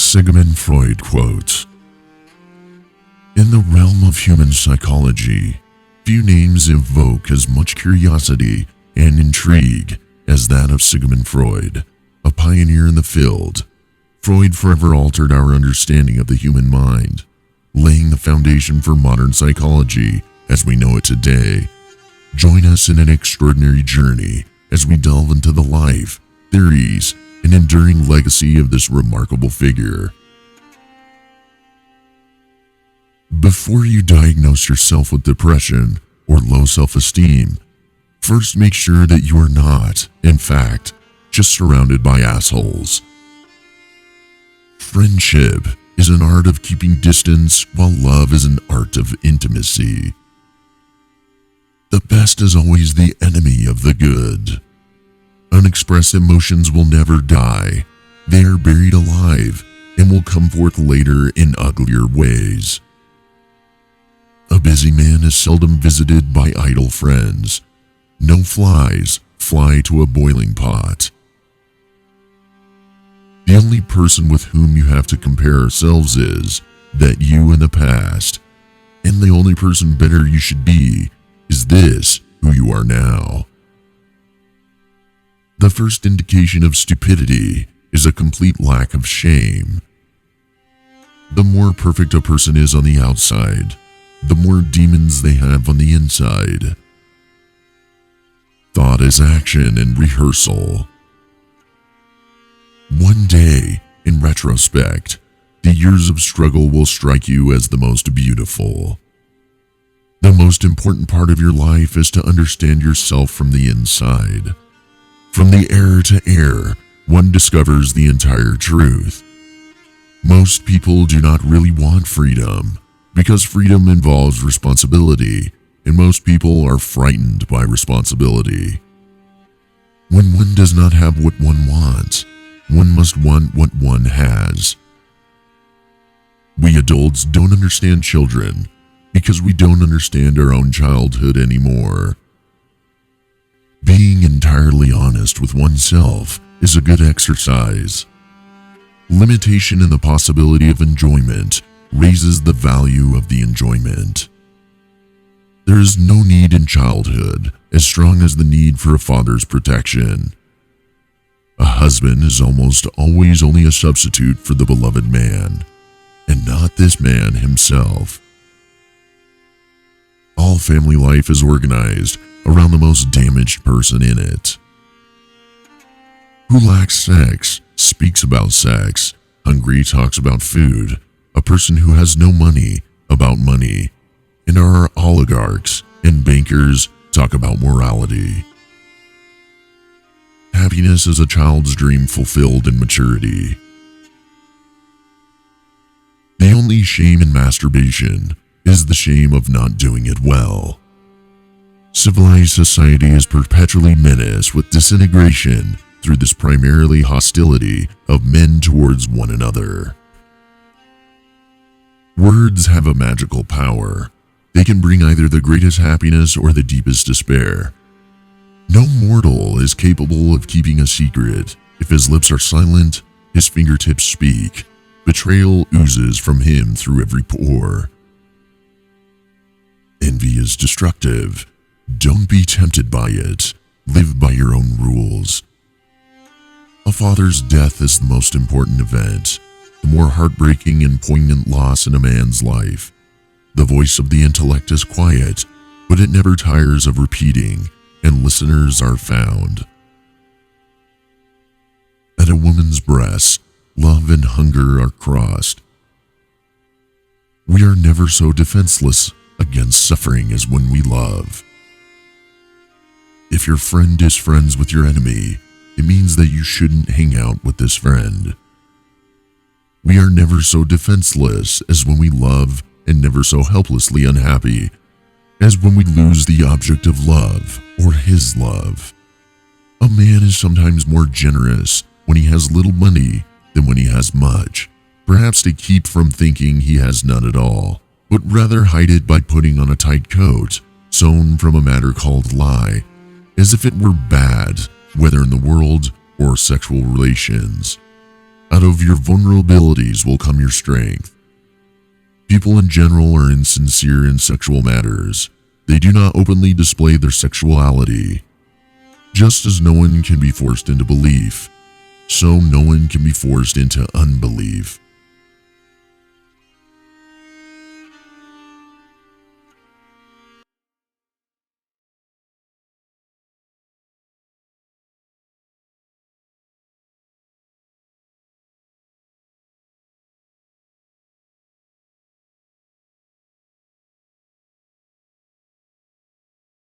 Sigmund Freud quote: "In the realm of human psychology, few names evoke as much curiosity and intrigue as that of Sigmund Freud, a pioneer in the field. Freud forever altered our understanding of the human mind, laying the foundation for modern psychology as we know it today. Join us in an extraordinary journey as we delve into the life, theories, and enduring legacy of this remarkable figure." Before you diagnose yourself with depression or low self-esteem, first make sure that you are not, in fact, just surrounded by assholes. Friendship is an art of keeping distance, while love is an art of intimacy. The best is always the enemy of the good. Unexpressed emotions will never die. They are buried alive and will come forth later in uglier ways. A busy man is seldom visited by idle friends. No flies fly to a boiling pot. The only person with whom you have to compare ourselves is that you in the past, and the only person better you should be is this who you are now. The first indication of stupidity is a complete lack of shame. The more perfect a person is on the outside, the more demons they have on the inside. Thought is action and rehearsal. One day, in retrospect, the years of struggle will strike you as the most beautiful. The most important part of your life is to understand yourself from the inside. From the error to error, one discovers the entire truth. Most people do not really want freedom, because freedom involves responsibility, and most people are frightened by responsibility. When one does not have what one wants, one must want what one has. We adults don't understand children because we don't understand our own childhood anymore. Being entirely honest with oneself is a good exercise. Limitation in the possibility of enjoyment raises the value of the enjoyment. There is no need in childhood as strong as the need for a father's protection. A husband is almost always only a substitute for the beloved man, and not this man himself. All family life is organized around the most damaged person in it. Who lacks sex speaks about sex. Hungry talks about food. A person who has no money about money. And our oligarchs and bankers talk about morality. Happiness is a child's dream fulfilled in maturity. The only shame in masturbation is the shame of not doing it well. Civilized society is perpetually menaced with disintegration through this primarily hostility of men towards one another. Words have a magical power. They can bring either the greatest happiness or the deepest despair. No mortal is capable of keeping a secret. If his lips are silent, his fingertips speak. Betrayal oozes from him through every pore. Envy is destructive. Don't be tempted by it. Live by your own rules. A father's death is the most important event, the more heartbreaking and poignant loss in a man's life. The voice of the intellect is quiet, but it never tires of repeating, and listeners are found. At a woman's breast, love and hunger are crossed. We are never so defenseless against suffering as when we love. If your friend is friends with your enemy, it means that you shouldn't hang out with this friend. We are never so defenseless as when we love, and never so helplessly unhappy as when we lose the object of love or his love. A man is sometimes more generous when he has little money than when he has much, perhaps to keep from thinking he has none at all, but rather hide it by putting on a tight coat sewn from a matter called lie, as if it were bad, whether in the world or sexual relations. A Out of your vulnerabilities will come your strength. People in general are insincere in sexual matters. They do not openly display their sexuality. Just as no one can be forced into belief, so no one can be forced into unbelief.